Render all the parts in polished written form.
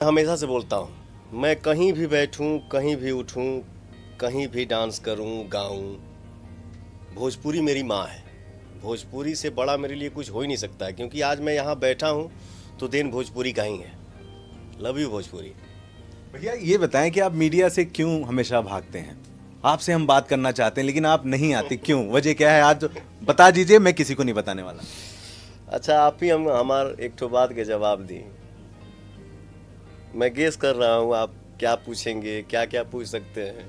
हमेशा से बोलता हूँ, मैं कहीं भी बैठूं, कहीं भी उठूं, कहीं भी डांस करूं, गाऊं, भोजपुरी मेरी माँ है। भोजपुरी से बड़ा मेरे लिए कुछ हो ही नहीं सकता है, क्योंकि आज मैं यहाँ बैठा हूँ तो देन भोजपुरी का ही है। Love you Bhojpuri. भैया ये बताएं कि आप मीडिया से क्यों हमेशा भागते हैं? आपसे हम बात करना चाहते हैं लेकिन आप नहीं आते, क्यों? वजह क्या है आज बता दीजिए, मैं किसी को नहीं बताने वाला। अच्छा, आप ही हम हमार एक ठो बात के जवाब दी। मैं गेस कर रहा हूँ आप क्या पूछेंगे, क्या क्या पूछ सकते हैं।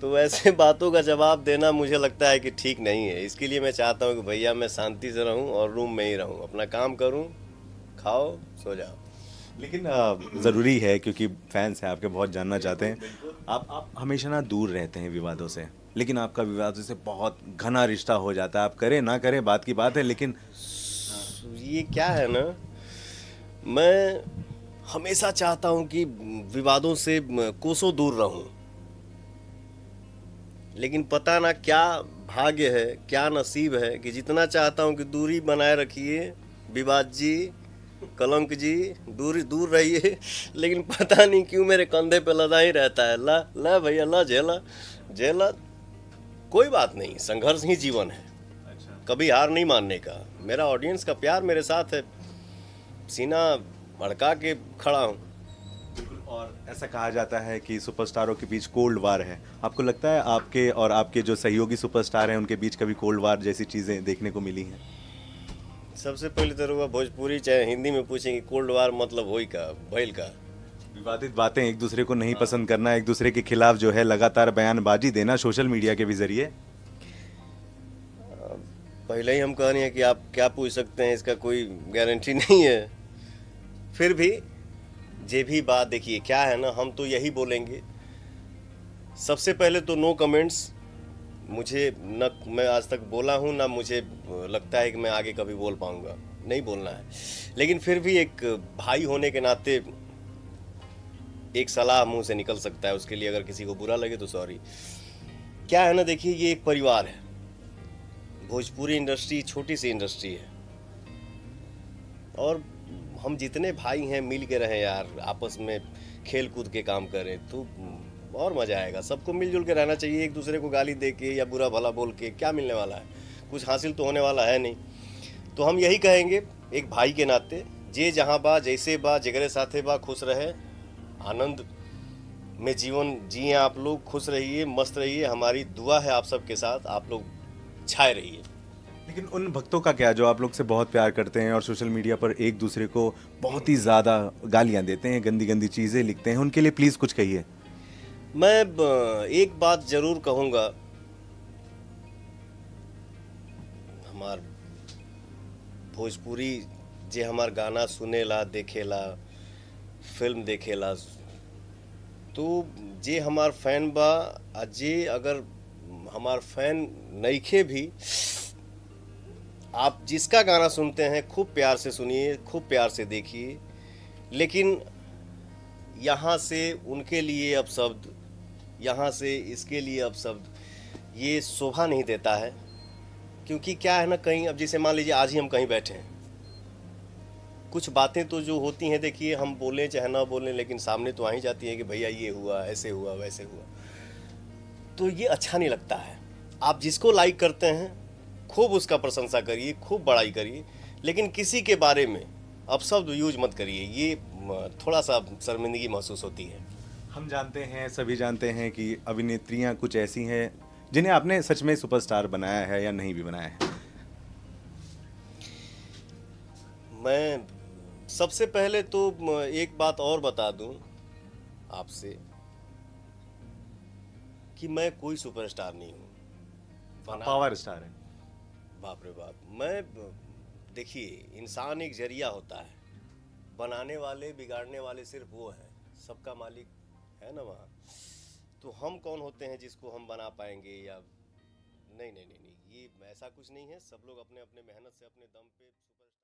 तो ऐसे बातों का जवाब देना मुझे लगता है कि ठीक नहीं है। इसके लिए मैं चाहता हूँ कि भैया मैं शांति से रहूँ और रूम में ही रहूँ, अपना काम करूँ, खाओ, सो जाओ। लेकिन ज़रूरी है क्योंकि फैंस हैं आपके, बहुत जानना चाहते हैं। आप हमेशा ना दूर रहते हैं विवादों से, लेकिन आपका विवादों से बहुत घना रिश्ता हो जाता है। आप करें ना करें बात की बात है, लेकिन ये क्या है ना, मैं हमेशा चाहता हूँ कि विवादों से कोसों दूर रहूं, लेकिन पता ना क्या भाग्य है, क्या नसीब है कि जितना चाहता हूँ कि दूरी बनाए रखिए, विवाद जी, कलंक जी, दूर दूर रहिए, लेकिन पता नहीं क्यों मेरे कंधे पे लदा ही रहता है। ला ला भैया ला, झेला झेला। कोई बात नहीं, संघर्ष ही जीवन है, कभी हार नहीं मानने का। मेरा ऑडियंस का प्यार मेरे साथ है, सीना भड़का के खड़ा हूँ। और ऐसा कहा जाता है कि सुपरस्टारों के बीच कोल्ड वार है। आपको लगता है आपके और आपके जो सहयोगी सुपरस्टार हैं उनके बीच कभी कोल्ड वार जैसी चीज़ें देखने को मिली हैं? सबसे पहले तो रुआ भोजपुरी चाहे हिंदी में पूछेंगे कोल्ड वार मतलब होई का भइल का। विवादित बातें, एक दूसरे को नहीं पसंद करना, एक दूसरे के खिलाफ जो है लगातार बयानबाजी देना सोशल मीडिया के भी जरिए। पहले ही हम कह रहे हैं कि आप क्या पूछ सकते हैं, इसका कोई गारंटी नहीं है। फिर भी जे भी बात देखिए क्या है ना, हम तो यही बोलेंगे। सबसे पहले तो नो कमेंट्स। मुझे न मैं आज तक बोला हूँ, ना मुझे लगता है कि मैं आगे कभी बोल पाऊँगा, नहीं बोलना है। लेकिन फिर भी एक भाई होने के नाते एक सलाह मुंह से निकल सकता है, उसके लिए अगर किसी को बुरा लगे तो सॉरी। क्या है ना, देखिए ये एक परिवार है। भोजपुरी इंडस्ट्री छोटी सी इंडस्ट्री है, और हम जितने भाई हैं मिल के रहें यार, आपस में खेल कूद के काम करें तो और मज़ा आएगा। सबको मिलजुल के रहना चाहिए। एक दूसरे को गाली दे के या बुरा भला बोल के क्या मिलने वाला है, कुछ हासिल तो होने वाला है नहीं। तो हम यही कहेंगे एक भाई के नाते, जे जहाँ बा, जैसे बा, जगरे साथे बा, खुश रहे, आनंद में जीवन जिए। आप लोग खुश रहिए, मस्त रहिए, हमारी दुआ है आप सबके साथ, आप लोग छाए रहिए। लेकिन उन भक्तों का क्या जो आप लोग से बहुत प्यार करते हैं और सोशल मीडिया पर एक दूसरे को बहुत ही ज़्यादा गालियां देते हैं, गंदी गंदी चीज़ें लिखते हैं, उनके लिए प्लीज़ कुछ कहिए। मैं एक बात जरूर कहूँगा, हमार भोजपुरी जे हमार गाना सुनेला, देखेला, फिल्म देखेला, तो जे हमार फैन बा, आ जे अगर हमार फैन नईखे भी, आप जिसका गाना सुनते हैं खूब प्यार से सुनिए, खूब प्यार से देखिए। लेकिन यहाँ से उनके लिए अब शब्द, यहाँ से इसके लिए अब शब्द, ये शोभा नहीं देता है। क्योंकि क्या है ना, कहीं अब जैसे मान लीजिए आज ही हम कहीं बैठे हैं, कुछ बातें तो जो होती हैं, देखिए हम बोलें चाहे ना बोलें, लेकिन सामने तो आ ही जाती है कि भैया ये हुआ, ऐसे हुआ, वैसे हुआ। तो ये अच्छा नहीं लगता है। आप जिसको लाइक करते हैं खूब उसका प्रशंसा करिए, खूब बड़ाई करिए, लेकिन किसी के बारे में अपशब्द यूज मत करिए। ये थोड़ा सा शर्मिंदगी महसूस होती है। हम जानते हैं, सभी जानते हैं कि अभिनेत्रियां कुछ ऐसी हैं जिन्हें आपने सच में सुपरस्टार बनाया है या नहीं भी बनाया है। मैं सबसे पहले तो एक बात और बता दूं आपसे कि मैं कोई सुपरस्टार नहीं हूं। बना पावर स्टार है। बाप रे बाप। मैं देखिए, इंसान एक जरिया होता है, बनाने वाले बिगाड़ने वाले सिर्फ वो हैं, सबका मालिक है ना वहाँ। तो हम कौन होते हैं जिसको हम बना पाएंगे या नहीं नहीं नहीं नहीं, ये ऐसा कुछ नहीं है। सब लोग अपने अपने मेहनत से अपने दम पे